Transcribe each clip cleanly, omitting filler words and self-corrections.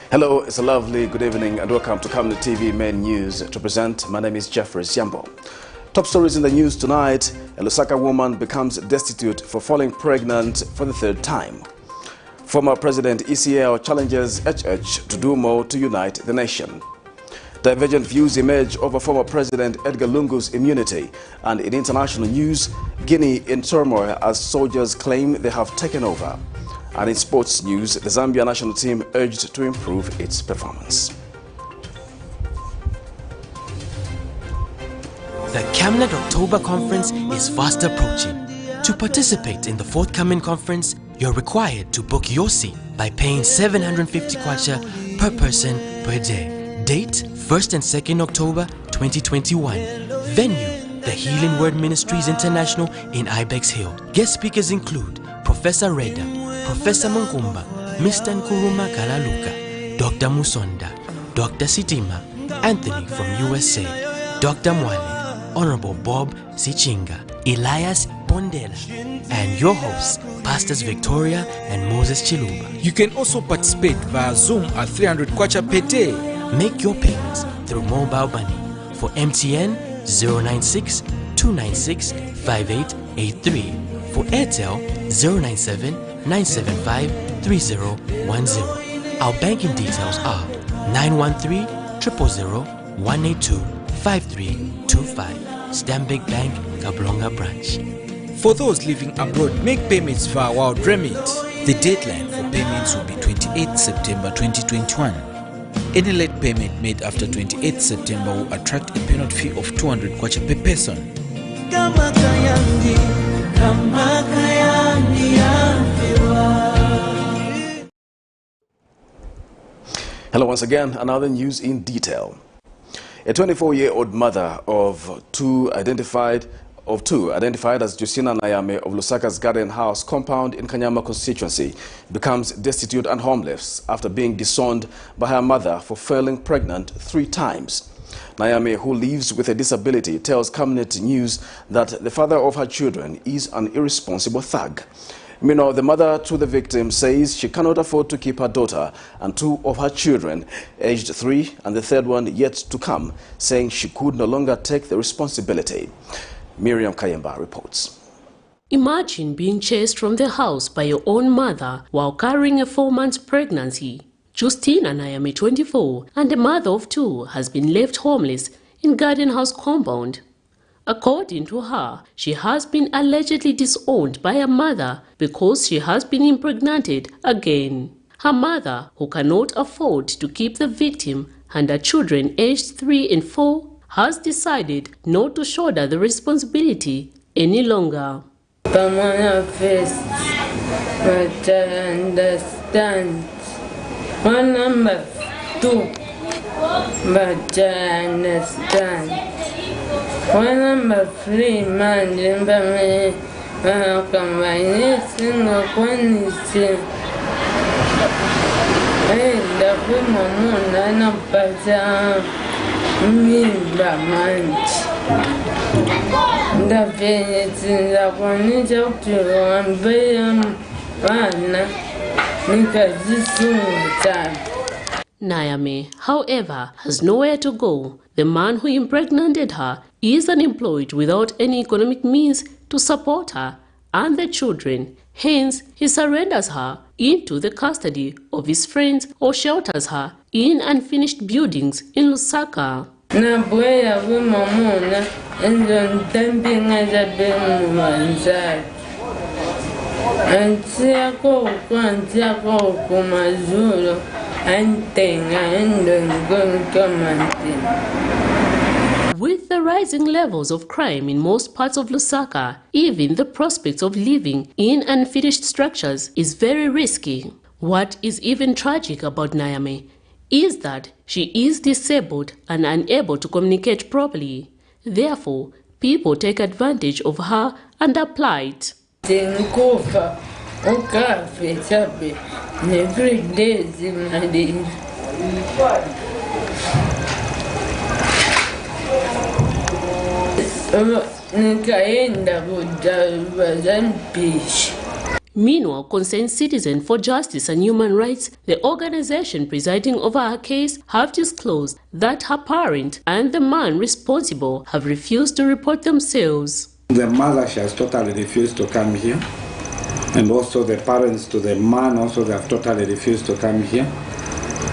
Hello, it's a lovely good evening and welcome to Camnet TV Main News. To present, my name is Jeffrey Siambo. Top stories in the news tonight: a LUSAKA woman becomes destitute for falling pregnant for the third time. Former President ECL challenges HH to do more to unite the nation. Divergent views emerge over former President Edgar Lungu's immunity. And in international news, Guinea in turmoil as soldiers claim they have taken over. And in sports news, the Zambia national team urged to improve its performance. The Camnet October Conference is fast approaching. To participate in the forthcoming conference, you're required to book your seat by paying 750 kwacha per person per day. Date 1st and 2nd October 2021. Venue, the Healing Word Ministries International in Ibex Hill. Guest speakers include Professor Reda, Professor Munkumba, Mr. Nkuruma Kalaluka, Dr. Musonda, Dr. Sitima, Anthony from USA, Dr. Mwale, Honorable Bob Sichinga, Elias Bondela, and your hosts, Pastors Victoria and Moses Chiluba. You can also participate via Zoom at 300 kwacha per day. Make your payments through mobile money for MTN 096 296 5883, for Airtel 097 975 3010. Our banking details are 913 000 182 5325, Stanbic Bank, Kablonga branch. For those living abroad, make payments via Wild Remit. The deadline for payments will be 28 September 2021. Any late payment made after 28 September will attract a penalty fee of 200 kwacha per person. Hello once again, another news in detail. A 24-year-old mother of two identified as Justina Nayame of LUSAKA's Garden House compound in Kanyama constituency becomes destitute and homeless after being disowned by her mother for falling pregnant 3 times. Nayame, who lives with a disability, tells Camnet News that the father of her children is an irresponsible thug. Meanwhile, the mother to the victim says she cannot afford to keep her daughter and 2 of her children, aged 3 and the 3rd one yet to come, saying she could no longer take the responsibility. Miriam Kayemba reports. Imagine being chased from the house by your own mother while carrying a 4-month pregnancy. Justina Nayame, 24, and a mother of 2, has been left homeless in Garden House compound. According to her, she has been allegedly disowned by her mother because she has been impregnated again. Her mother, who cannot afford to keep the victim and her children aged 3 and 4, has decided not to shoulder the responsibility any longer. First, but I understand. One number 2, but I understand. One number 3, man, remember me, combination of quantity. And the woman, none of us. Nayame, however, has nowhere to go. The man who impregnated her is unemployed without any economic means to support her and the children. Hence, he surrenders her into the custody of his friends or shelters her in unfinished buildings in LUSAKA. With the rising levels of crime in most parts of LUSAKA, even the prospects of living in unfinished structures is very risky. What is even tragic about Nayame is that she is disabled and unable to communicate properly. Therefore, people take advantage of her and her plight. Meanwhile, Concerned Citizen for Justice and Human Rights, the organization presiding over her case, have disclosed that her parent and the man responsible have refused to report themselves. The mother, she has totally refused to come here. And also the parents to the man, also they have totally refused to come here.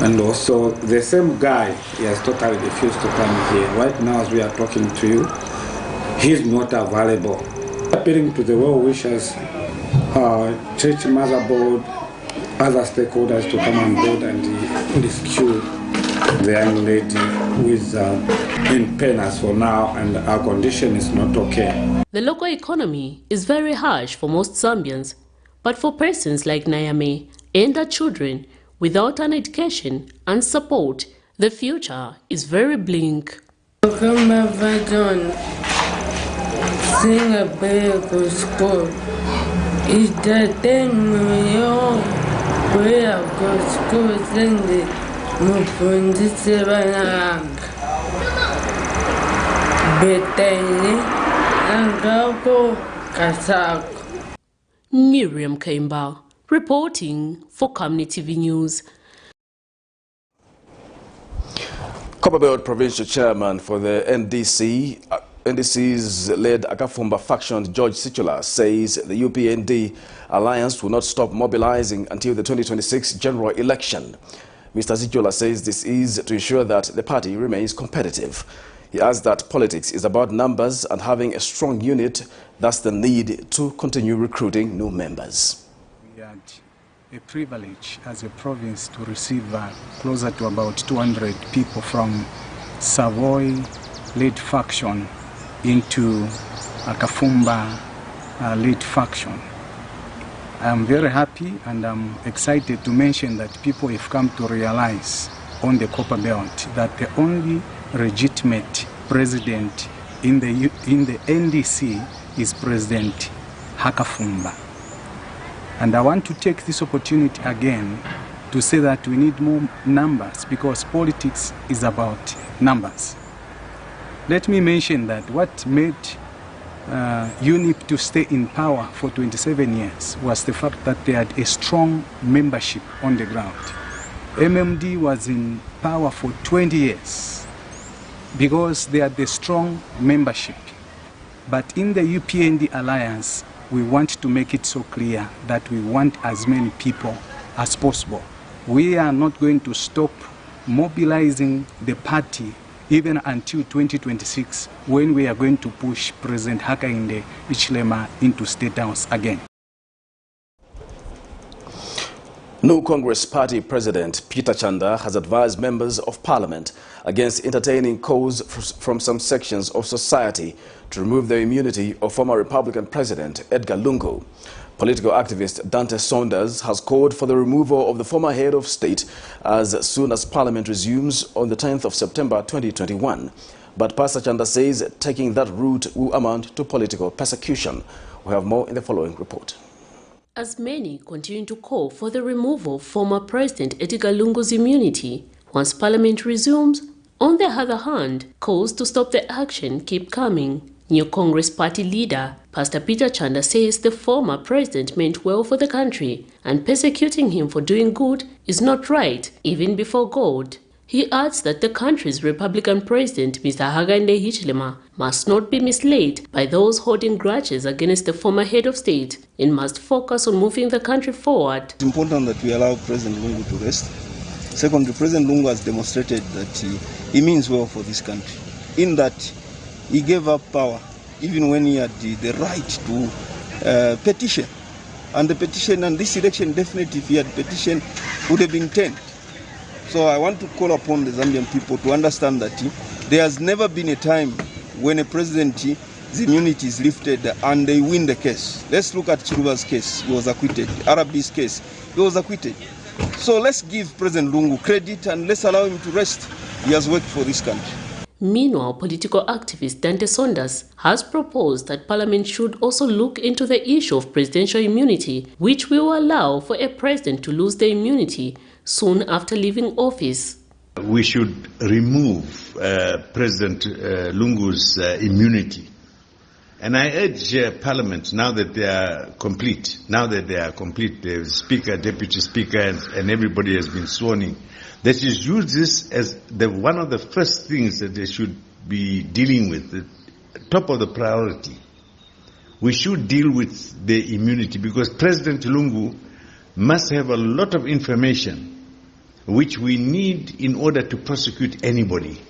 And also the same guy, he has totally refused to come here. Right now as we are talking to you, he is not available. Appealing to the well-wishers, church mother board, other stakeholders to come on board and rescue the young lady who is in pain as for now, and our condition is not okay. The local economy is very harsh for most Zambians, but for persons like Nayame and their children without an education and support, the future is very bleak. Sing a big school. Is the thing where I go to school sing the Mufundisibanang. Betani and Gabo Kasak. Miriam Kaimba, reporting for Camnet TV News. Copperbelt Provincial Chairman for the NDC's led Akafumba faction, George Sichula, says the UPND alliance will not stop mobilizing until the 2026 general election. Mr. Sichula says this is to ensure that the party remains competitive. He adds that politics is about numbers and having a strong unit, thus the need to continue recruiting new members. We had a privilege as a province to receive closer to about 200 people from Savoy-led faction into Akafumba-led faction. I am very happy and I'm excited to mention that people have come to realize on the Copper Belt that the only legitimate president in the NDC is President Hakafumba. And I want to take this opportunity again to say that we need more numbers, because politics is about numbers. Let me mention that what made UNIP to stay in power for 27 years was the fact that they had a strong membership on the ground. MMD was in power for 20 years because they had a strong membership. But in the UPND alliance, we want to make it so clear that we want as many people as possible. We are not going to stop mobilizing the party even until 2026, when we are going to push President Hakainde Hichilema into State House again. New Congress Party President Peter Chanda has advised members of Parliament against entertaining calls from some sections of society to remove the immunity of former Republican President Edgar Lungu. Political activist Dante Saunders has called for the removal of the former head of state as soon as Parliament resumes on the 10th of September 2021. But Pastor Chanda says taking that route will amount to political persecution. We have more in the following report. As many continue to call for the removal of former President Edgar Lungu's immunity once Parliament resumes, on the other hand, calls to stop the action keep coming. New Congress Party leader Pastor Peter Chanda says the former president meant well for the country and persecuting him for doing good is not right, even before God. He adds that the country's Republican president, Mr. Hakainde Hichilema, must not be misled by those holding grudges against the former head of state and must focus on moving the country forward. It's important that we allow President Lungu to rest. Secondly, President Lungu has demonstrated that he means well for this country, in that he gave up power even when he had the right to petition. And the petition and this election, definitely if he had petitioned, would have been 10. So I want to call upon the Zambian people to understand that there has never been a time when a president's immunity is lifted and they win the case. Let's look at Chiluba's case. He was acquitted. Arabi's case, he was acquitted. So let's give President Lungu credit and let's allow him to rest. He has worked for this country. Meanwhile, political activist Dante Saunders has proposed that Parliament should also look into the issue of presidential immunity, which will allow for a president to lose their immunity soon after leaving office. We should remove President Lungu's immunity And I urge Parliament, now that they are complete, the Speaker, Deputy Speaker, and everybody has been sworn in, that you use this as one of the first things that they should be dealing with, the top of the priority. We should deal with the immunity, because President Lungu must have a lot of information which we need in order to prosecute anybody.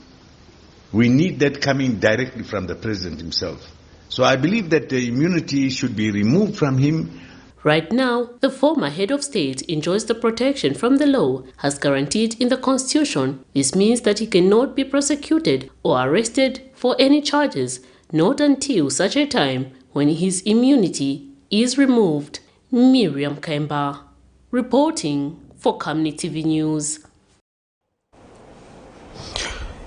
We need that coming directly from the President himself. So I believe that the immunity should be removed from him. Right now, the former head of state enjoys the protection from the law as guaranteed in the Constitution. This means that he cannot be prosecuted or arrested for any charges, not until such a time when his immunity is removed. Miriam Kemba, reporting for Camnet TV News.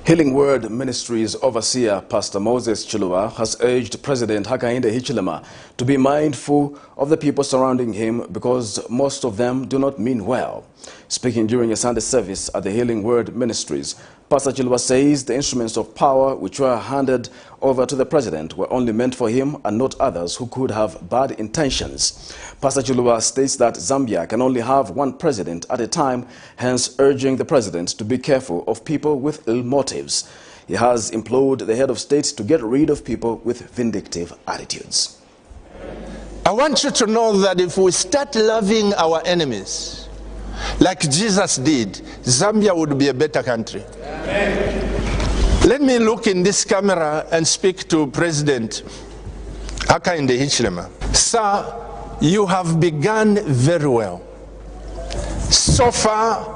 Healing Word Ministries overseer Pastor Moses Chiluba has urged President Hakainde Hichilema to be mindful of the people surrounding him, because most of them do not mean well. Speaking during a Sunday service at the Healing Word Ministries, Pastor Chiluba says the instruments of power which were handed over to the president were only meant for him and not others who could have bad intentions. Pastor Chiluba states that Zambia can only have one president at a time, hence urging the president to be careful of people with ill motives. He has implored the head of state to get rid of people with vindictive attitudes. I want you to know that if we start loving our enemies, like Jesus did, Zambia would be a better country. Amen. Let me look in this camera and speak to President Hakainde Hichilema. Sir, you have begun very well. So far,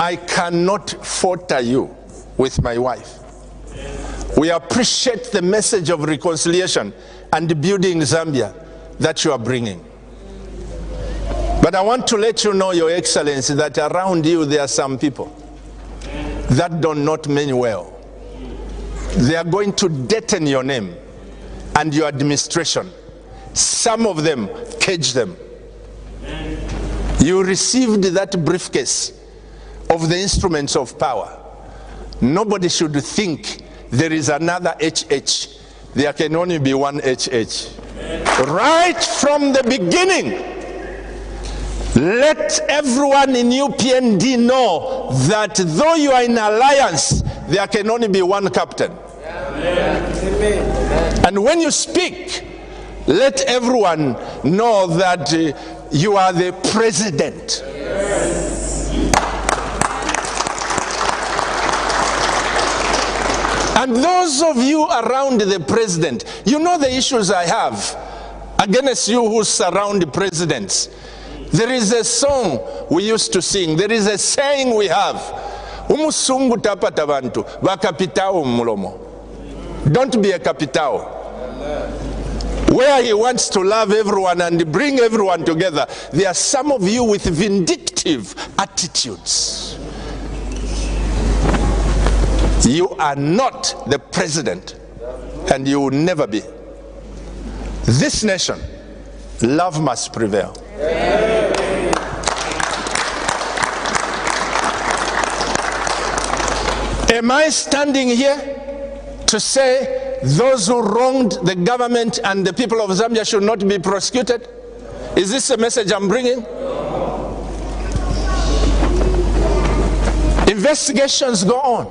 I cannot falter you with my wife. We appreciate the message of reconciliation and building Zambia that you are bringing. But I want to let you know, Your Excellency, that around you there are some people that do not mean well. They are going to deaden your name and your administration. Some of them cage them. You received that briefcase of the instruments of power. Nobody should think there is another HH. There can only be one HH. Right from the beginning, let everyone in UPND know that though you are in alliance, there can only be one captain. Amen. And when you speak, let everyone know that you are the president. And those of you around the president, you know the issues I have against you who surround presidents. There is a song we used to sing. There is a saying we have. Umusungu tapata bantu bakapitao mulomo. Don't be a capitao. Where he wants to love everyone and bring everyone together, there are some of you with vindictive attitudes. You are not the president, and you will never be. This nation, love must prevail. Am I standing here to say those who wronged the government and the people of Zambia should not be prosecuted? Is this a message I'm bringing? Investigations go on.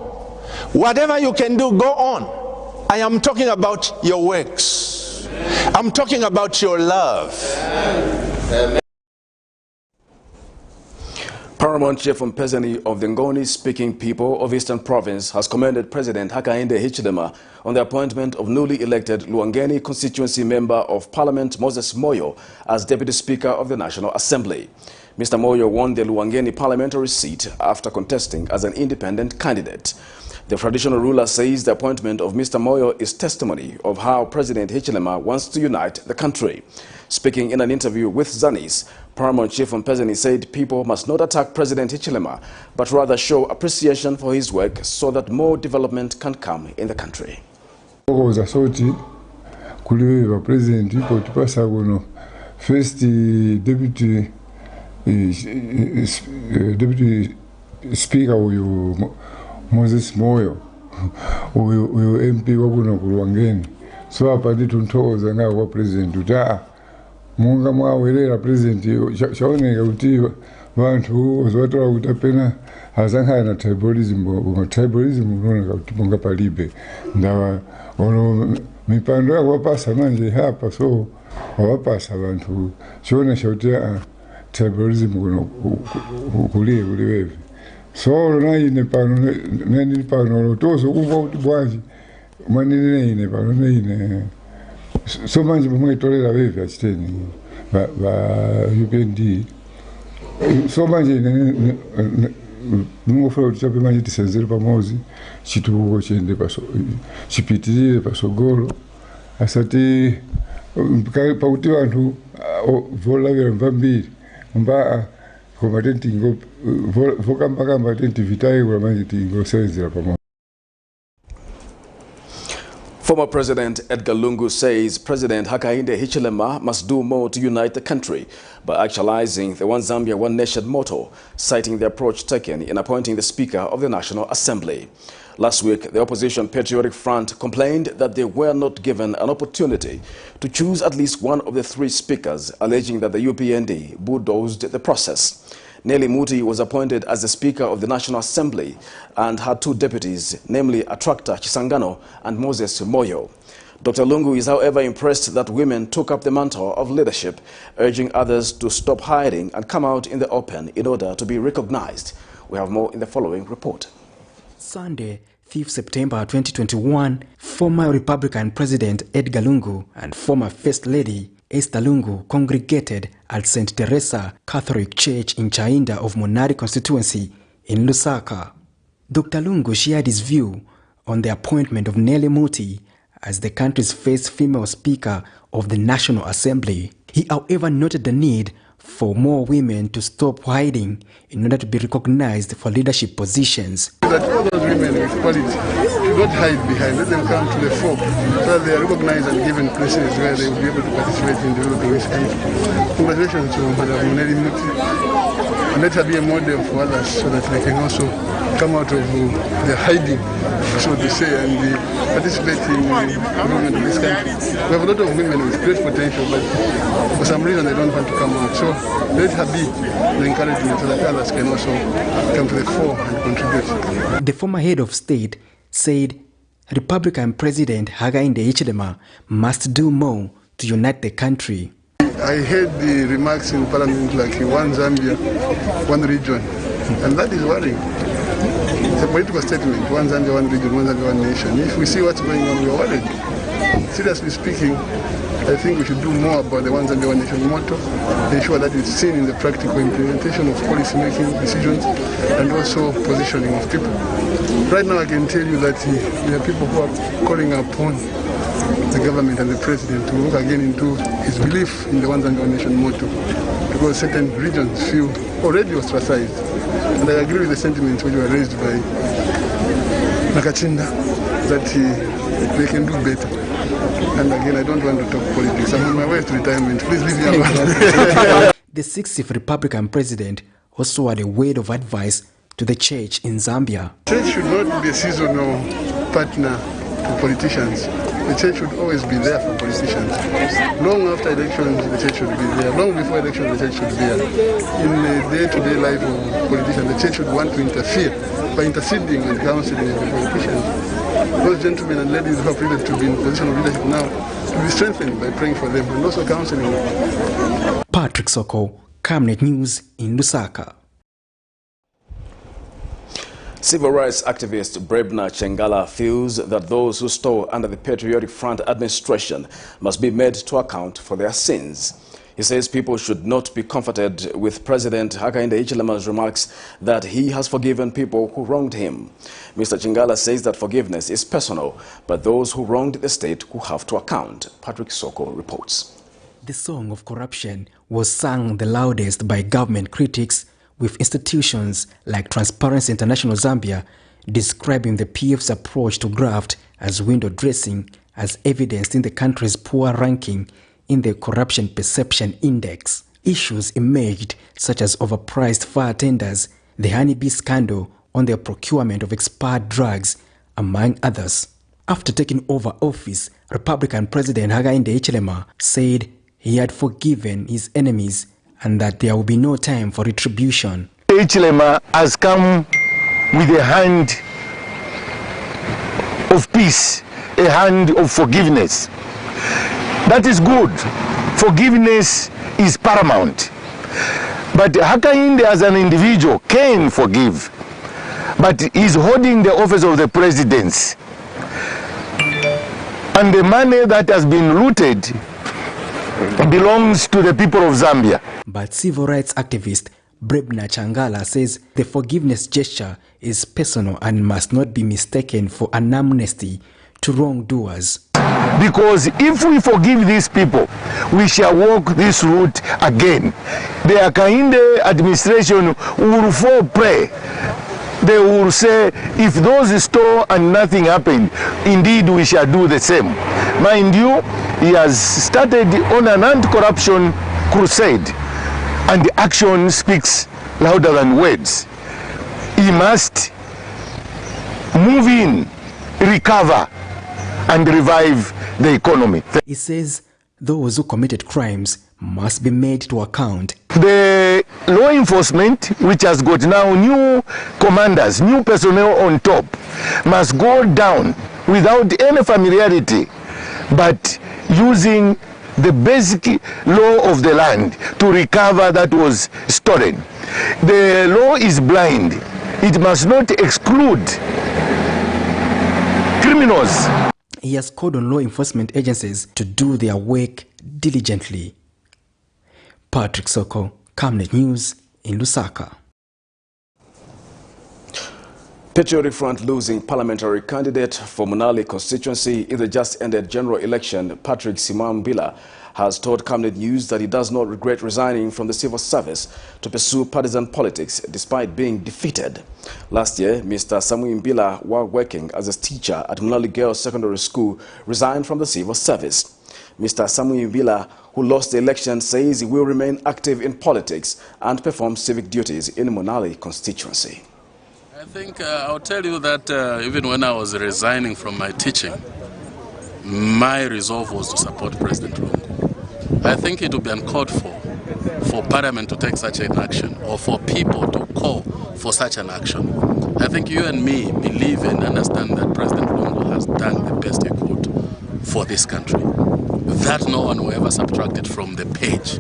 Whatever you can do, go on. I am talking about your works. I'm talking about your love. Amen. Paramount Chief Mpezeni of the Ngoni-speaking people of Eastern Province has commended President Hakainde Hichilema on the appointment of newly elected Luangeni constituency member of Parliament Moses Moyo as Deputy Speaker of the National Assembly. Mr. Moyo won the Luangeni parliamentary seat after contesting as an independent candidate. The traditional ruler says the appointment of Mr. Moyo is testimony of how President Hichilema wants to unite the country. Speaking in an interview with Zanis, Paramount Chief Mpezeni said people must not attack President Hichilema, but rather show appreciation for his work so that more development can come in the country. First deputy speaker Moses Moyo, MP wabuno ku Luangeni so apa nditunthokoza ngawo kwa president kuti munga mwawerera president chaoneka kuti vanthu ozwatola kuti apena asankhana na tribalism unooneka kuti ponga palibe ndawa ono mipando yako wapasa manje hapa so wawapasa vanthu chionesha kuti tribalism kuliye kuliwevi so lona ine pano nendili pano tozo kumva kuti bwanji manene ine pano neine so manje pomwetolera vevi achiteni va UPND so manje ningofuna kuti chape manje tisenzere pamodzi chitukuko chende chipitirire pasogolo asati pakuti vanthu volavira mvambiri mbaa koma tentingo vokambakamba tentivitayiwa manje tingosenzera pamodzi. Former President Edgar Lungu says President Hakainde Hichilema must do more to unite the country by actualizing the One Zambia, One Nation motto, citing the approach taken in appointing the Speaker of the National Assembly. Last week, the Opposition Patriotic Front complained that they were not given an opportunity to choose at least one of the three speakers, alleging that the UPND bulldozed the process. Nelly Muti was appointed as the Speaker of the National Assembly and had two deputies, namely Attractor Chisangano and Moses Moyo. Dr. Lungu is, however, impressed that women took up the mantle of leadership, urging others to stop hiding and come out in the open in order to be recognized. We have more in the following report. Sunday, 5th September 2021, former Republican President Edgar Lungu and former First Lady Esther Lungu congregated at St. Teresa Catholic Church in Chainda of Monari constituency in Lusaka. Dr. Lungu shared his view on the appointment of Nelly Muti as the country's first female Speaker of the National Assembly. He, however, noted the need for more women to stop hiding in order to be recognized for leadership positions. That all those women with quality should not hide behind, let them come to the fore, so that they are recognized and given places where they will be able to participate in developing this country. Congratulations to Madam Nelly Muti. And let her be a model for others so that they can also come out of the hiding, so to say, and participate in the development of this country. We have a lot of women with great potential, but for some reason they don't want to come out. So let her be the encouragement so that others can also come to the fore and contribute. The former head of state said Republican President Hakainde Hichilema must do more to unite the country. I heard the remarks in Parliament like one Zambia, one region, and that is worrying. It's a political statement, one Zambia, one region, one Zambia, one nation. If we see what's going on, we are worried. Seriously speaking, I think we should do more about the One Zambia, One Nation motto, ensure that it's seen in the practical implementation of policy-making decisions and also positioning of people. Right now I can tell you that there are people who are calling upon the government and the president to look again into his belief in the One Zambia, One Nation motto, because certain regions feel already ostracized. And I agree with the sentiments which were raised by Nakachinda that they can do better. And again, I don't want to talk politics. I'm on my way to retirement. Please leave me alone. The 60th Republican president also had a word of advice to the church in Zambia. The church should not be a seasonal partner to politicians. The church should always be there for politicians. Long after elections, the church should be there. Long before elections, the church should be there. In the day-to-day life of politicians, the church should want to interfere by interceding and counseling with the politicians. Those gentlemen and ladies who are privileged to be in position of leadership now, to be strengthened by praying for them and also counseling them. Patrick Soko, Camnet News in Lusaka. Civil rights activist Brebna Chengala feels that those who stole under the Patriotic Front administration must be made to account for their sins. He says people should not be comforted with President Hakainde Hichilema's remarks that he has forgiven people who wronged him. Mr. Chengala says that forgiveness is personal, but those who wronged the state will have to account. Patrick Soko reports. The song of corruption was sung the loudest by government critics, with institutions like Transparency International Zambia describing the PF's approach to graft as window dressing, as evidenced in the country's poor ranking in the Corruption Perception Index. Issues emerged such as overpriced fire tenders, the honeybee scandal on the procurement of expired drugs, among others. After taking over office, Republican President Hakainde Hichilema said he had forgiven his enemies and that there will be no time for retribution. Hichilema has come with a hand of peace, a hand of forgiveness. That is good. Forgiveness is paramount. But Hakainde as an individual can forgive, but he's holding the office of the presidency. And the money that has been looted belongs to the people of Zambia. But civil rights activist Brebna Changala says the forgiveness gesture is personal and must not be mistaken for an amnesty to wrongdoers. Because if we forgive these people, we shall walk this route again. The Hakainde administration will fall prey. They will say, if those stole and nothing happened, indeed we shall do the same. Mind you, he has started on an anti-corruption crusade, and the action speaks louder than words. He must move in, recover, and revive the economy. He says those who committed crimes must be made to account. The law enforcement, which has got now new commanders, new personnel on top, must go down without any familiarity, but using the basic law of the land to recover that was stolen. The law is blind. It must not exclude criminals. He has called on law enforcement agencies to do their work diligently. Patrick Soko, Camnet News in Lusaka. Patriotic Front losing parliamentary candidate for Munali constituency in the just-ended general election, Patrick Simambila, has told Camnet News that he does not regret resigning from the civil service to pursue partisan politics despite being defeated. Last year, Mr. Samuel Mbila, while working as a teacher at Munali Girls Secondary School, resigned from the civil service. Mr. Samuel Mbila, who lost the election, says he will remain active in politics and perform civic duties in Munali constituency. I think I'll tell you that even when I was resigning from my teaching, my resolve was to support President Lungu. I think it would be uncalled for Parliament to take such an action or for people to call for such an action. I think you and me believe and understand that President Lungu has done the best he could for this country. That no one will ever subtract it from the page.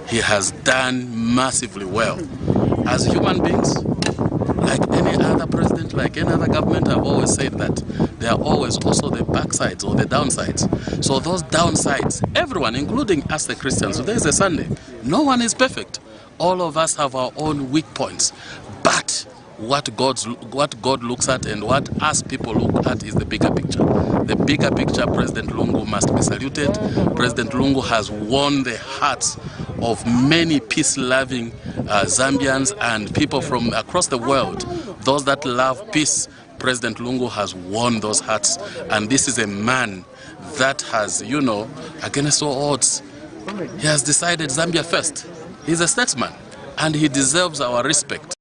He has done massively well. As human beings, like any other president, like any other government, I've always said that there are always also the backsides or the downsides. So those downsides, everyone, including us the Christians, today is a Sunday. No one is perfect. All of us have our own weak points. But what God looks at and what us people look at is the bigger picture. The bigger picture, President Lungu must be saluted. President Lungu has won the hearts of many peace-loving Zambians and people from across the world. Those that love peace, President Lungu has won those hearts. And this is a man that has, you know, against all odds, he has decided Zambia first. He's a statesman and he deserves our respect.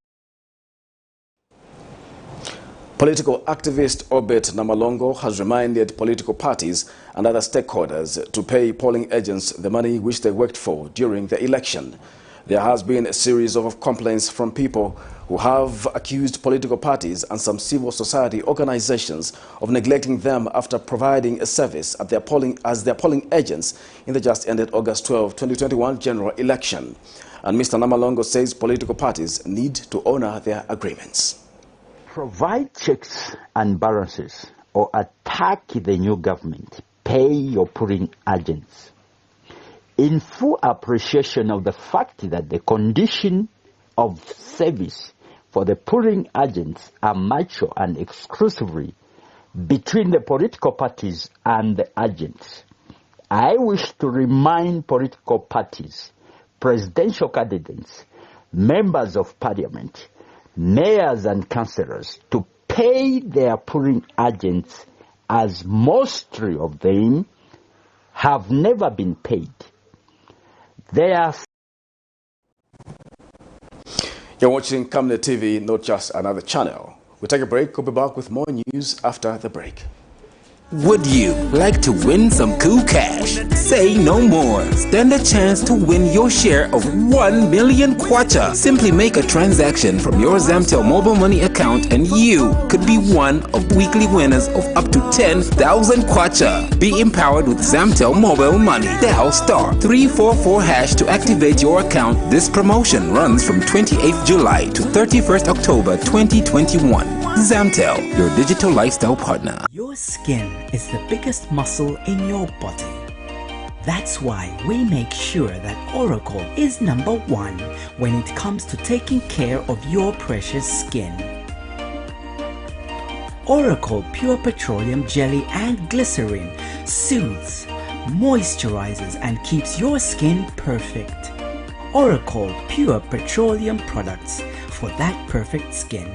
Political activist Obet Namalongo has reminded political parties and other stakeholders to pay polling agents the money which they worked for during the election. There has been a series of complaints from people who have accused political parties and some civil society organizations of neglecting them after providing a service at their polling agents in the just-ended August 12, 2021 general election. And Mr. Namalongo says political parties need to honor their agreements. Provide checks and balances or attack the new government. Pay your polling agents. In full appreciation of the fact that the condition of service for the polling agents are mutual and exclusively between the political parties and the agents, I wish to remind political parties, presidential candidates, members of parliament, mayors and councillors to pay their polling agents, as most of them have never been paid. You're watching Camnet TV, not just another channel. We'll take a break. We'll be back with more news after the break. Would you like to win some cool cash? Say no more. Stand a chance to win your share of 1 million kwacha. Simply make a transaction from your Zamtel mobile money account and you could be one of weekly winners of up to 10,000 kwacha. Be empowered with Zamtel mobile money. Dial *344# to activate your account. This promotion runs from 28th July to 31st October 2021. Zamtel, your digital lifestyle partner. Your skin is the biggest muscle in your body. That's why we make sure that Oracle is #1 when it comes to taking care of your precious skin. Oracle Pure Petroleum Jelly and Glycerin soothes, moisturizes and keeps your skin perfect. Oracle Pure Petroleum products for that perfect skin.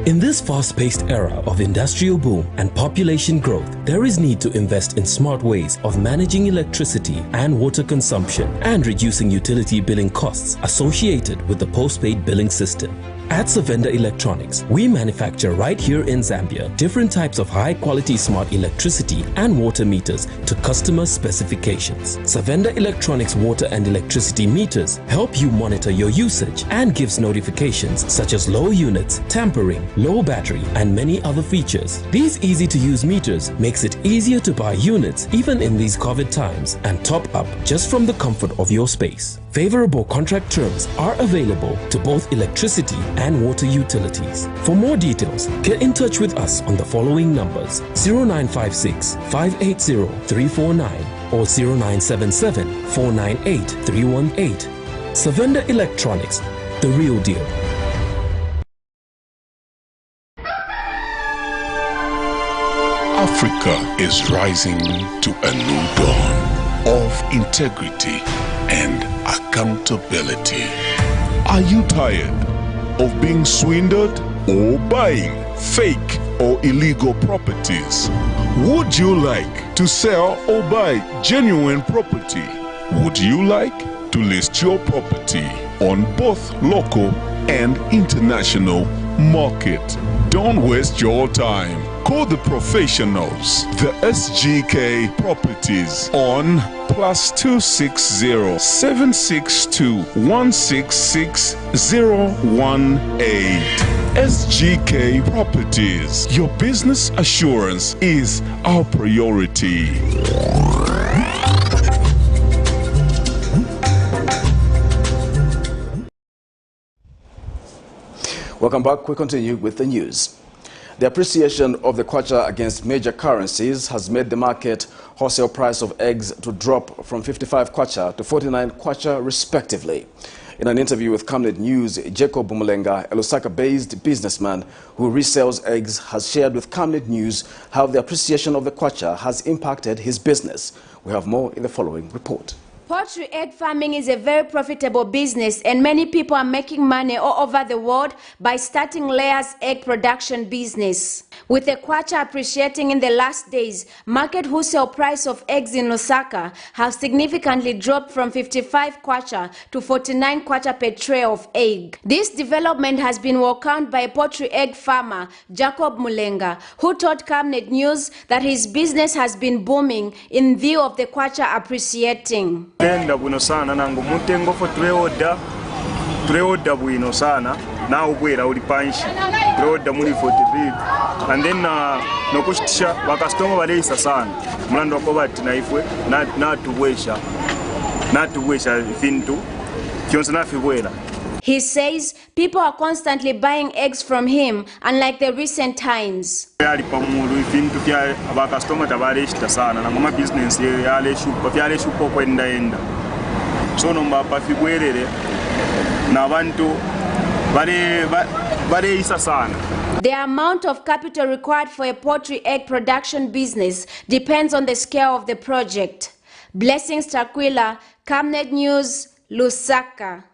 In this fast-paced era of industrial boom and population growth, there is need to invest in smart ways of managing electricity and water consumption and reducing utility billing costs associated with the postpaid billing system. At Savenda Electronics, we manufacture right here in Zambia different types of high-quality smart electricity and water meters to customer specifications. Savenda Electronics water and electricity meters help you monitor your usage and gives notifications such as low units, tampering, low battery, and many other features. These easy-to-use meters makes it easier to buy units even in these COVID times and top up just from the comfort of your space. Favorable contract terms are available to both electricity and water utilities. For more details, get in touch with us on the following numbers: 0956 580 349 or 0977 498 318. Savenda Electronics, the real deal. Africa is rising to a new dawn of integrity and accountability. Are you tired of being swindled or buying fake or illegal properties? Would you like to sell or buy genuine property? Would you like to list your property on both local and international market? Don't waste your time. Call the professionals, the SGK Properties on +260 762 166 018. SGK Properties. Your business assurance is our priority. Welcome back. We continue with the news. The appreciation of the kwacha against major currencies has made the market wholesale price of eggs to drop from 55 kwacha to 49 kwacha respectively. In an interview with Camnet News, Jacob Mulenga, a Lusaka-based businessman who resells eggs, has shared with Camnet News how the appreciation of the kwacha has impacted his business. We have more in the following report. Poultry egg farming is a very profitable business, and many people are making money all over the world by starting layers egg production business. With the kwacha appreciating in the last days, market wholesale price of eggs in Lusaka has significantly dropped from 55 kwacha to 49 kwacha per tray of egg. This development has been welcomed by a poultry egg farmer, Jacob Mulenga, who told Camnet News that his business has been booming in view of the kwacha appreciating. Tenda buno sana nango mutengo fo tweoda buino sana na ubwera uli panshi tweoda muli 43 and then no kushitisha bakastoma baleisa sana mulando wako bati na ifwe na tuwesha fintu kyonse na fibwera. He says people are constantly buying eggs from him, unlike the recent times. Yali pamulu fintu kya abakastoma tabaleshita sana na ngoma business yale shupa fyale shupa kwenda so nomba pafibwerere na bantu bale isa sana. The amount of capital required for a poultry egg production business depends on the scale of the project. Blessings Takwila, Camnet News, Lusaka.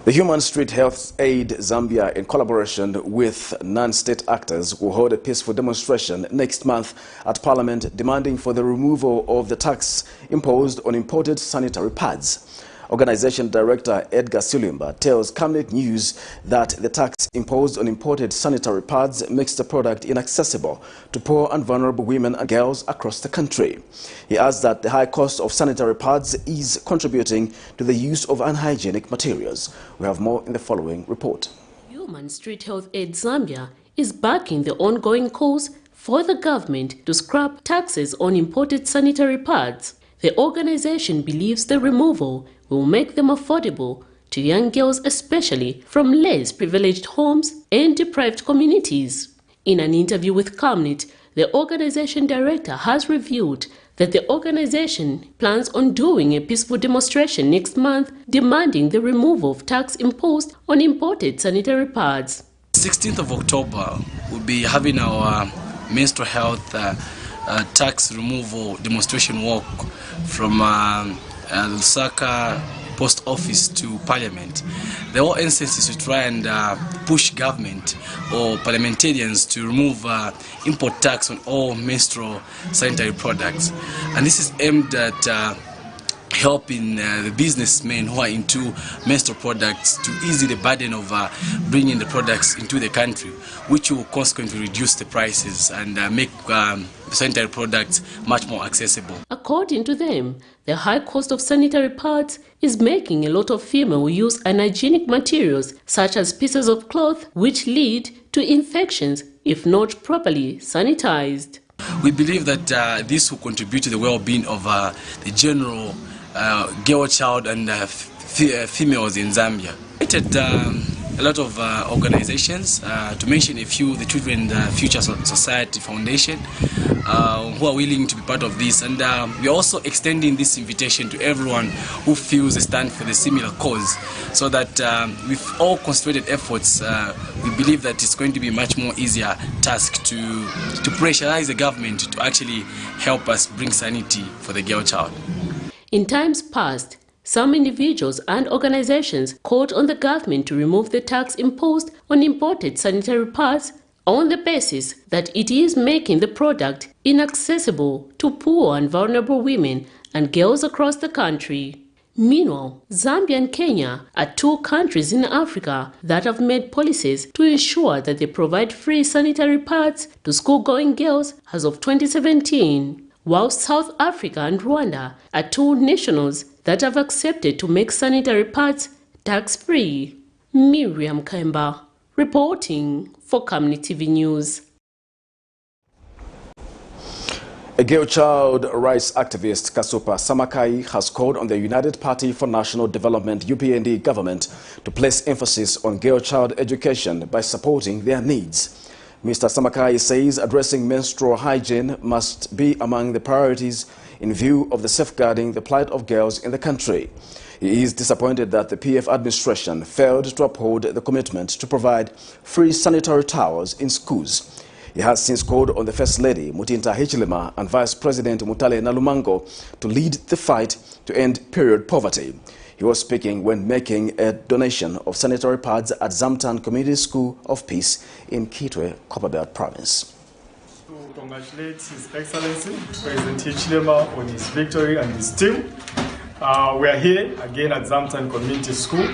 The Human Street Health Aid Zambia, in collaboration with non-state actors, will hold a peaceful demonstration next month at Parliament demanding for the removal of the tax imposed on imported sanitary pads. Organization Director Edgar tells Camnet News that the tax imposed on imported sanitary pads makes the product inaccessible to poor and vulnerable women and girls across the country. He adds that the high cost of sanitary pads is contributing to the use of unhygienic materials. We have more in the following report. Human Street Health Aid Zambia is backing the ongoing calls for the government to scrap taxes on imported sanitary pads. The organization believes the removal will make them affordable to young girls, especially from less privileged homes and deprived communities. In an interview with Camnet, the organization director has revealed that the organization plans on doing a peaceful demonstration next month demanding the removal of tax imposed on imported sanitary pads. 16th of October, we'll be having our menstrual health tax removal demonstration walk from LUSAKA post office to Parliament. The whole instance is to try and push government or parliamentarians to remove import tax on all menstrual sanitary products. And this is aimed at helping the businessmen who are into menstrual products to ease the burden of bringing the products into the country, which will consequently reduce the prices and make the sanitary products much more accessible. According to them, the high cost of sanitary pads is making a lot of female use unhygienic materials such as pieces of cloth, which lead to infections if not properly sanitized. We believe that this will contribute to the well-being of the general girl child and females in Zambia. A lot of organizations, to mention a few, the Children Future Society Foundation, who are willing to be part of this, and we are also extending this invitation to everyone who feels a stand for the similar cause, so that with all concentrated efforts, we believe that it's going to be a much more easier task to pressurize the government to actually help us bring sanity for the girl child. In times past, some individuals and organizations called on the government to remove the tax imposed on imported sanitary pads on the basis that it is making the product inaccessible to poor and vulnerable women and girls across the country. Meanwhile, Zambia and Kenya are two countries in Africa that have made policies to ensure that they provide free sanitary pads to school-going girls as of 2017. While South Africa and Rwanda are two nationals that have accepted to make sanitary pads tax-free. Miriam Kemba, reporting for Camnet TV News. A girl child rights activist, Kasupa Samakai, has called on the United Party for National Development UPND government to place emphasis on girl child education by supporting their needs. Mr. Samakai says addressing menstrual hygiene must be among the priorities in view of the safeguarding the plight of girls in the country. He is disappointed that the PF administration failed to uphold the commitment to provide free sanitary towels in schools. He has since called on the First Lady, Mutinta Hichilema, and Vice President Mutale Nalumango to lead the fight to end period poverty. He was speaking when making a donation of sanitary pads at Zamtan Community School of Peace in Kitwe, Copperbelt Province. To congratulate His Excellency, President Hichilema, on his victory and his team. We are here again at Zamtan Community School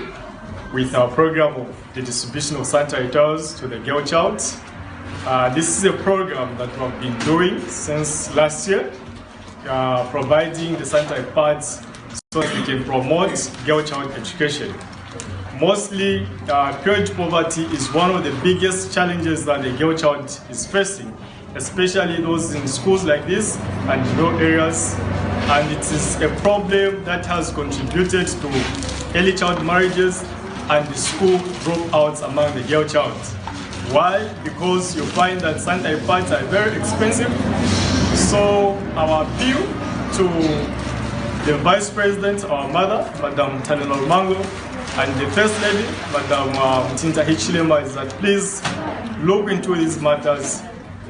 with our program of the distribution of sanitary towels to the girl child. This is a program that we have been doing since last year, providing the sanitary pads so that we can promote girl child education. Mostly, period poverty is one of the biggest challenges that the girl child is facing, especially those in schools like this and rural areas. And it is a problem that has contributed to early child marriages and the school dropouts among the girl child. Why? Because you find that sanitary pads are very expensive. So our appeal to the Vice President, our mother, Madam Tanelo Mango, and the First Lady, Madam Mutinta Hichilema, is that please look into these matters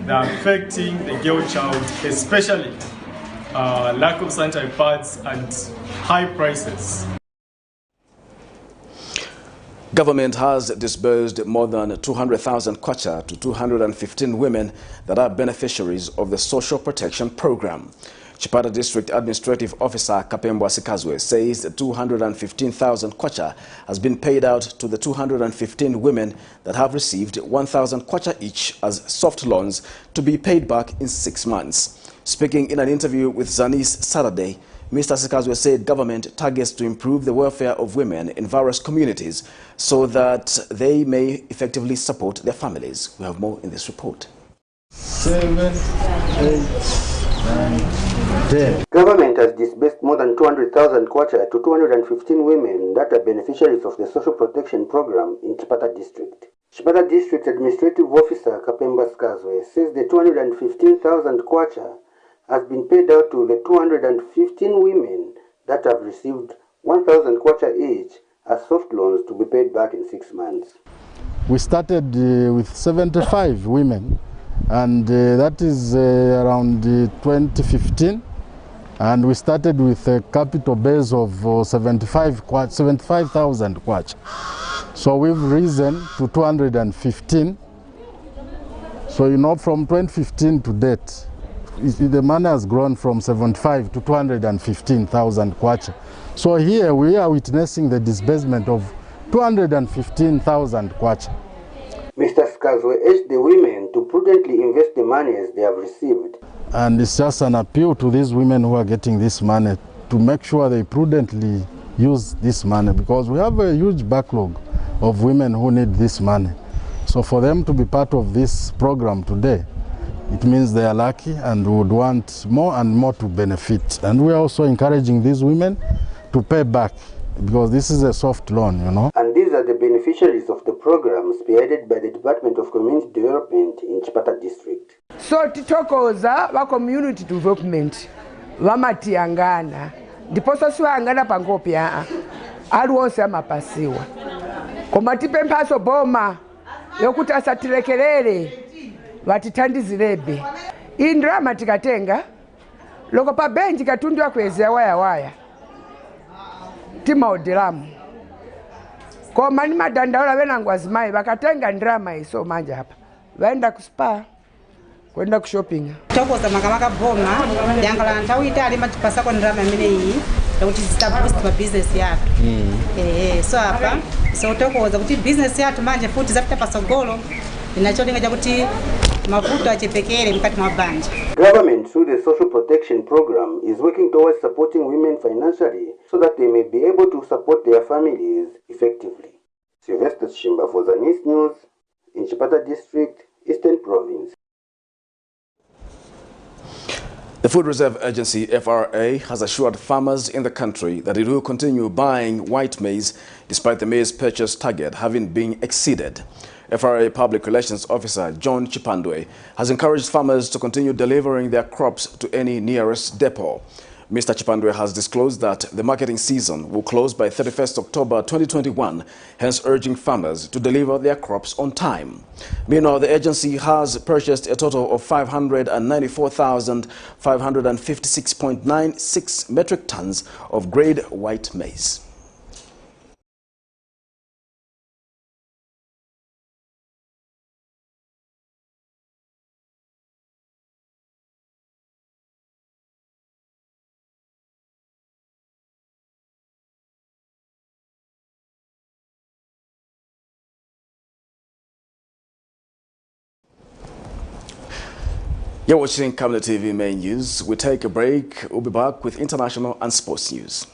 that are affecting the girl child, especially lack of sanitary pads and high prices. Government has disbursed more than 200,000 kwacha to 215 women that are beneficiaries of the Social Protection Program. Chipata District Administrative Officer Kapembwa Sikazwe says 215,000 kwacha has been paid out to the 215 women that have received 1,000 kwacha each as soft loans to be paid back in 6 months. Speaking in an interview with Zanis Saturday, Mr. Sikazwe said government targets to improve the welfare of women in various communities so that they may effectively support their families. We have more in this report. 7, 8, 9, 10. Government has disbursed more than 200,000 kwacha to 215 women that are beneficiaries of the Social Protection Program in Chipata District. Chipata District Administrative Officer Kapembwa Sikazwe says the 215,000 kwacha has been paid out to the 215 women that have received 1,000 kwacha each as soft loans to be paid back in 6 months. We started with 75 women, and that is around 2015, and we started with a capital base of 75,000 kwacha. So we've risen to 215. So you know, from 2015 to date, the money has grown from 75 to 215,000 kwacha. So here we are witnessing the disbursement of 215,000 kwacha. Mr. Sikazwe urged the women to prudently invest the monies they have received. And it's just an appeal to these women who are getting this money to make sure they prudently use this money, because we have a huge backlog of women who need this money. So for them to be part of this program today, it means they are lucky and would want more and more to benefit. And we are also encouraging these women to pay back, because this is a soft loan, you know. And these are the beneficiaries of the program spearheaded by the Department of Community Development in Chipata District. So titokoza wa community development vamatiangana ndiposo siwangana pangopya aliwonse amapasiwa koma tipe mphaso boma yokuti asatilekelere vatithandizirebe indrama tikatenga loko pa benji katundu akwezera waya timaoderamu koma ni madandaula venangu azimayi vakatenga ndrama iso manja hapa vaenda kuspa kwenda kushopping tokoza makamaka boma yangala nthawi itali matipasako ndrama imene iyi kuti zistaboost ma business yathu so apa so tokoza kuti business yathu manje futi zapita pasogolo inacholinga chakuti mavuto achepekere mkati mwa banja. Government through the Social Protection Program is working towards supporting women financially so that they may be able to support their families effectively. Sylvester Shimba for Zanis News in Chipata District, Eastern Province. The Food Reserve Agency, FRA, has assured farmers in the country that it will continue buying white maize despite the maize purchase target having been exceeded. FRA Public Relations Officer John Chipandwe has encouraged farmers to continue delivering their crops to any nearest depot. Mr. Chipandwe has disclosed that the marketing season will close by 31st October 2021, hence urging farmers to deliver their crops on time. Meanwhile, the agency has purchased a total of 594,556.96 metric tons of grade white maize. You're watching Camnet TV Main News. We take a break. We'll be back with international and sports news.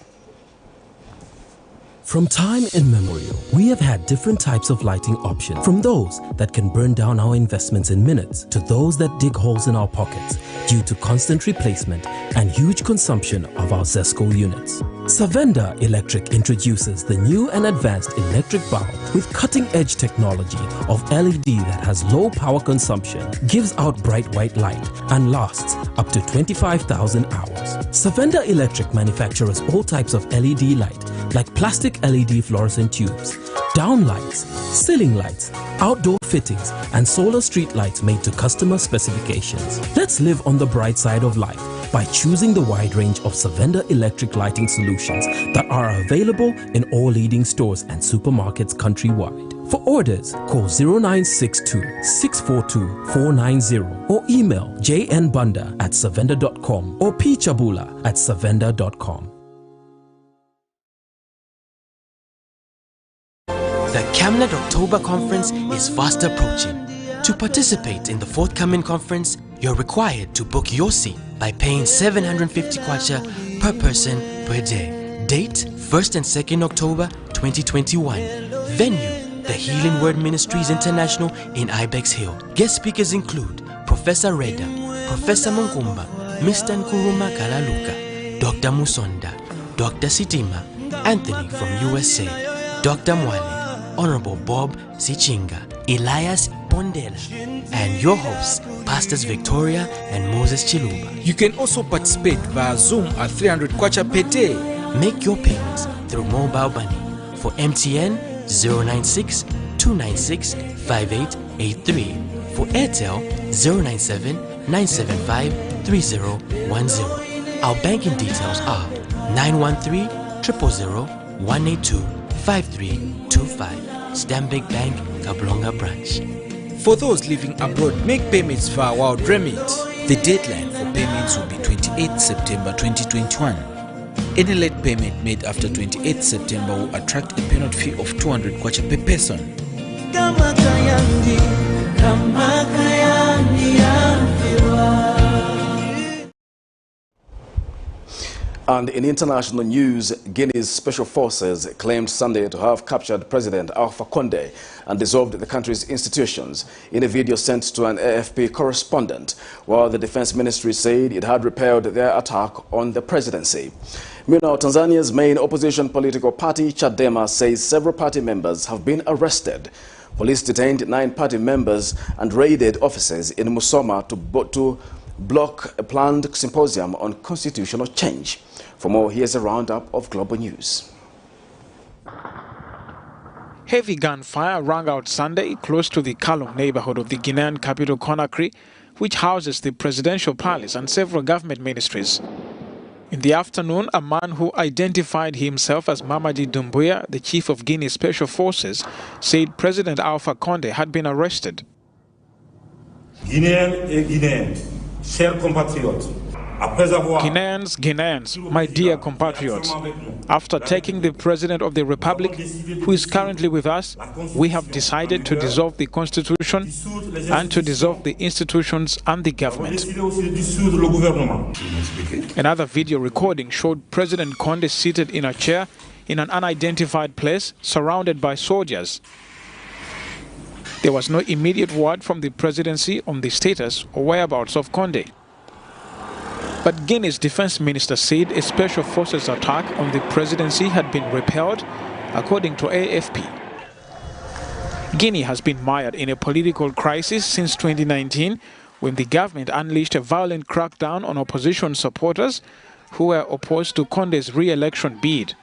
From time immemorial, we have had different types of lighting options, from those that can burn down our investments in minutes to those that dig holes in our pockets due to constant replacement and huge consumption of our ZESCO units. Savenda Electric introduces the new and advanced electric bulb with cutting-edge technology of LED that has low power consumption, gives out bright white light, and lasts up to 25,000 hours. Savenda Electric manufactures all types of LED light, like plastic LED fluorescent tubes, down lights, ceiling lights, outdoor fittings, and solar street lights made to customer specifications. Let's live on the bright side of life by choosing the wide range of Savenda electric lighting solutions that are available in all leading stores and supermarkets countrywide. For orders, call 0962 642 490 or email jnbunda@savenda.com or pchabula@savenda.com. The Camnet October Conference is fast approaching. To participate in the forthcoming conference, you're required to book your seat by paying 750 kwacha per person per day. Date 1st and 2nd October 2021. Venue the Healing Word Ministries International in Ibex Hill. Guest speakers include Professor Reda, Professor Munkumba, Mr. Nkuruma Kalaluka, Dr. Musonda, Dr. Sitima, Anthony from USA, Dr. Mwale, Honorable Bob Sichinga, Elias Bondela, and your hosts, Pastors Victoria and Moses Chiluba. You can also participate via Zoom at 300 kwacha per day. Make your payments through mobile money. For MTN, 096 296 5883. For Airtel, 097 975 3010. Our banking details are 913 000 182 5325. Stanbic Bank, Kablonga Branch. For those living abroad, make payments via Wild Remit. The deadline for payments will be 28 September 2021. Any late payment made after 28 September will attract a penalty fee of 200 kwacha per person. And in international news, Guinea's special forces claimed Sunday to have captured President Alpha Condé and dissolved the country's institutions in a video sent to an AFP correspondent, while the Defense Ministry said it had repelled their attack on the presidency. Meanwhile, Tanzania's main opposition political party, Chadema, says several party members have been arrested. Police detained 9 party members and raided offices in Musoma to block a planned symposium on constitutional change. For more, here's a roundup of global news. Heavy gunfire rang out Sunday close to the Kalong neighborhood of the Guinean capital Conakry, which houses the presidential palace and several government ministries. In the afternoon, a man who identified himself as Mamadi Doumbouya, the chief of Guinea's special forces, said President Alpha Condé had been arrested. Guineans, my dear compatriots, after taking the President of the Republic, who is currently with us, we have decided to dissolve the Constitution and to dissolve the institutions and the government. Another video recording showed President Condé seated in a chair in an unidentified place, surrounded by soldiers. There was no immediate word from the presidency on the status or whereabouts of Condé. But Guinea's defense minister said a special forces attack on the presidency had been repelled, according to AFP. Guinea has been mired in a political crisis since 2019, when the government unleashed a violent crackdown on opposition supporters who were opposed to Condé's re-election bid.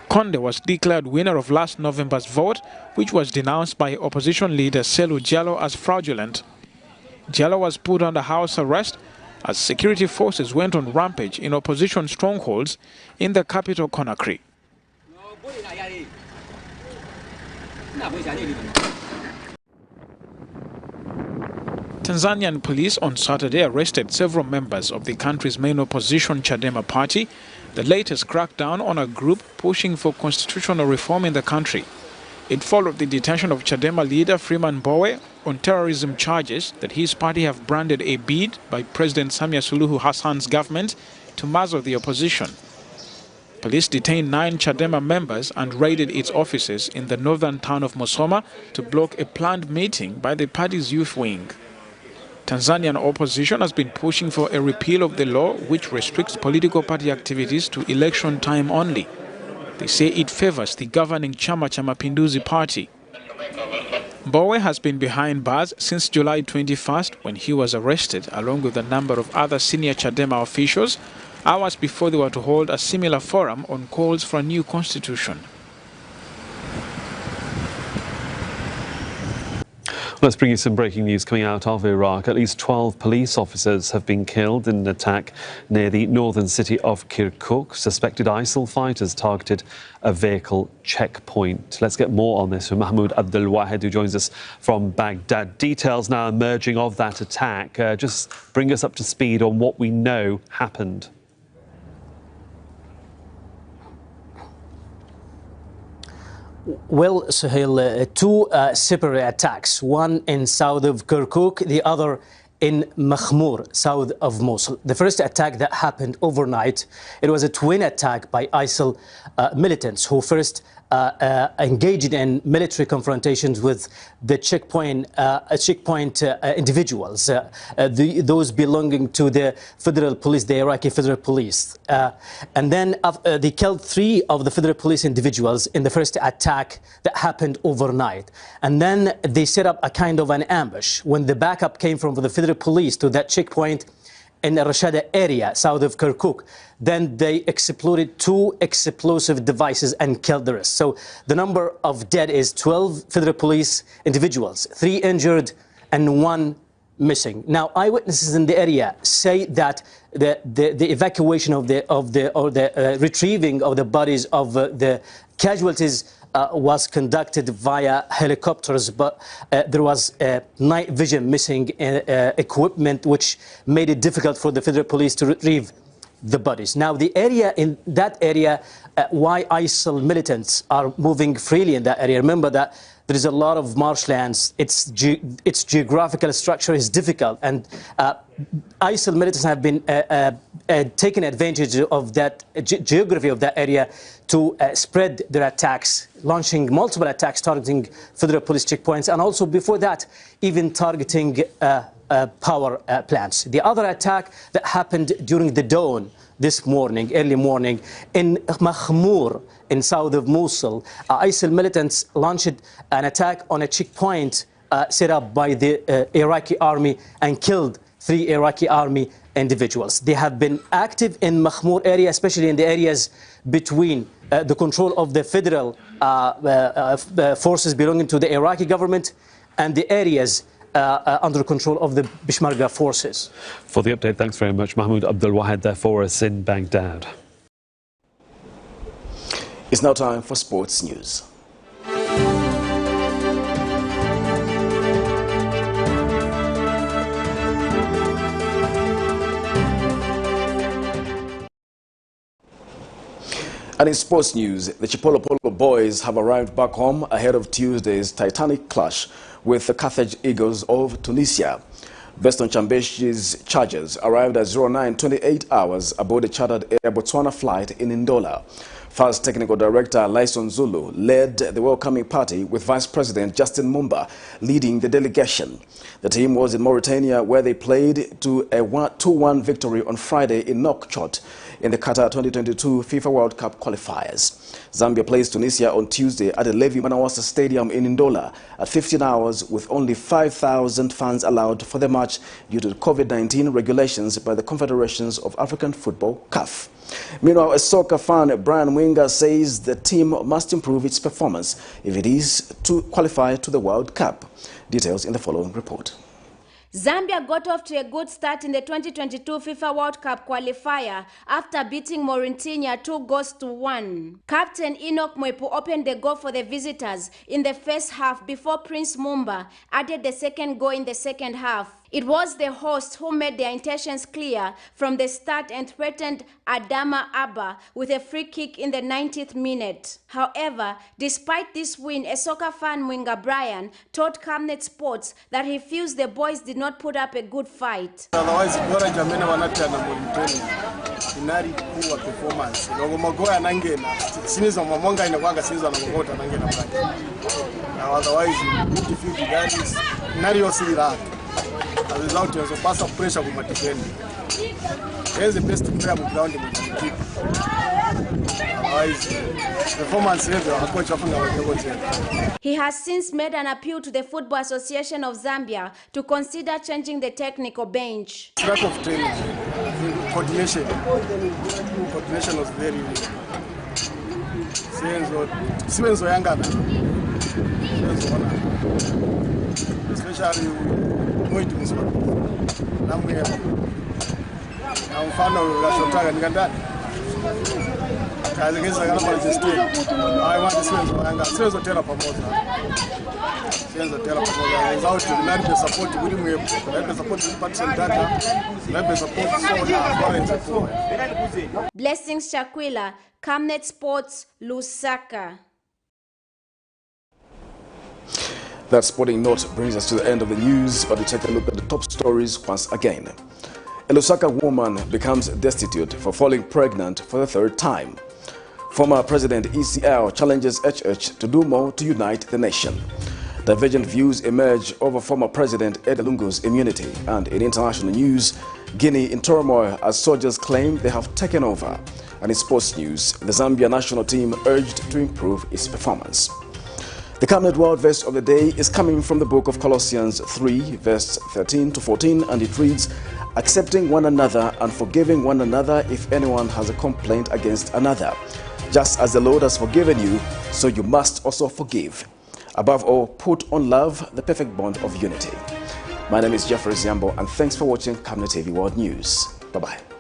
Condé was declared winner of last November's vote, which was denounced by opposition leader Cellou Diallo as fraudulent. Diallo was put under house arrest as security forces went on rampage in opposition strongholds in the capital Conakry. Tanzanian police on Saturday arrested several members of the country's main opposition Chadema party, the latest crackdown on a group pushing for constitutional reform in the country. It followed the detention of Chadema leader Freeman Mbowe on terrorism charges that his party have branded a bid by President Samia Suluhu Hassan's government to muzzle the opposition. Police detained 9 Chadema members and raided its offices in the northern town of Musoma to block a planned meeting by the party's youth wing. Tanzanian opposition has been pushing for a repeal of the law which restricts political party activities to election time only. They say it favors the governing Chama cha Mapinduzi party. Mbowe has been behind bars since July 21st, when he was arrested along with a number of other senior Chadema officials, hours before they were to hold a similar forum on calls for a new constitution. Let's bring you some breaking news coming out of Iraq. At least 12 police officers have been killed in an attack near the northern city of Kirkuk. Suspected ISIL fighters targeted a vehicle checkpoint. Let's get more on this from Mahmoud Abdul Wahed, who joins us from Baghdad. Details now emerging of that attack. Just bring us up to speed on what we know happened. Well, Suhail, two separate attacks, one in south of Kirkuk, the other in Makhmur, south of Mosul. The first attack that happened overnight, it was a twin attack by ISIL militants who first engaged in military confrontations with the checkpoint individuals, those belonging to the federal police, the Iraqi federal police. And then they killed 3 of the federal police individuals in the first attack that happened overnight. And then they set up a kind of an ambush. When the backup came from the federal police to that checkpoint in the Rashada area, south of Kirkuk, then they exploded 2 explosive devices and killed the rest. So the number of dead is 12 federal police individuals, 3 injured and 1 missing. Now, eyewitnesses in the area say that the evacuation or the retrieving of the bodies of the casualties was conducted via helicopters, but there was night vision missing equipment, which made it difficult for the federal police to retrieve the bodies. Now, the area in that area, why ISIL militants are moving freely in that area, remember that there is a lot of marshlands. Its geographical structure is difficult, and ISIL militants have been taking advantage of that geography of that area to spread their attacks, launching multiple attacks targeting federal police checkpoints, and also before that, even targeting power plants. The other attack that happened during the dawn this morning, early morning, in Makhmur, in south of Mosul, ISIL militants launched an attack on a checkpoint set up by the Iraqi army and killed 3 Iraqi army individuals. They have been active in Makhmur area, especially in the areas between the control of the federal forces belonging to the Iraqi government and the areas under control of the Peshmerga forces. For the update, thanks very much, Mahmoud Abdul Wahed, there for us in Baghdad. It's now time for sports news. And in sports news, the Chipolo Polo boys have arrived back home ahead of Tuesday's titanic clash with the Carthage Eagles of Tunisia. Beston Chambeshi's chargers arrived at 09:28 hours aboard a chartered Air Botswana flight in Ndola. First Technical Director Lyson Zulu led the welcoming party, with Vice President Justin Mumba leading the delegation. The team was in Mauritania, where they played to a 2-1 victory on Friday in Nouakchott in the Qatar 2022 FIFA World Cup qualifiers. Zambia plays Tunisia on Tuesday at the Levi Manawasa Stadium in Ndola at 15 hours, with only 5,000 fans allowed for the match due to COVID-19 regulations by the Confederations of African Football, CAF. Meanwhile, a soccer fan, Brian Winger, says the team must improve its performance if it is to qualify to the World Cup. Details in the following report. Zambia got off to a good start in the 2022 FIFA World Cup qualifier after beating Mauritania 2-1. Captain Enoch Mwepu opened the goal for the visitors in the first half before Prince Mumba added the second goal in the second half. It was the hosts who made their intentions clear from the start and threatened Adama Abba with a free kick in the 90th minute. However, despite this win, a soccer fan, Winger Brian, told Camnet Sports that he feels the boys did not put up a good fight. Otherwise, bora jamena wanatia na Mauritania inari kuwa performance. Logo magoya nangena. Sinizo mamonga inakwanga sinizo na ngota nangena brand. Now otherwise, you feel the guys inari osira. As a result, you pass of pressure with Matikeni. He is the best player on the ground in the team. Performance level, he has since made an appeal to the Football Association of Zambia to consider changing the technical bench. Lack of training, coordination. Coordination was very weak. Sienzo Yangana. zona, especially Moiti municipality. Namwe na mfano unashotaka ni ngandani. Kazi ngeza kana pale district. I want to spend manga. Siwezi tena pamoja. Siwezi tena pamoja. Without the support we mwe. The support partisan data. The support for Blessings Chakwila, Camnet Sports, Lusaka. That sporting note brings us to the end of the news, but we take a look at the top stories once again. A Lusaka woman becomes destitute for falling pregnant for the third time. Former President ECL challenges HH to do more to unite the nation. Divergent views emerge over former President LUNGU'S immunity. And in international news, Guinea in turmoil as soldiers claim they have taken over. And in sports news, the Zambia national team urged to improve its performance. The Camnet World verse of the day is coming from the book of Colossians 3, verse 13 to 14, and it reads, accepting one another and forgiving one another if anyone has a complaint against another. Just as the Lord has forgiven you, so you must also forgive. Above all, put on love, the perfect bond of unity. My name is Jeffrey Ziambo, and thanks for watching Camnet TV World News. Bye-bye.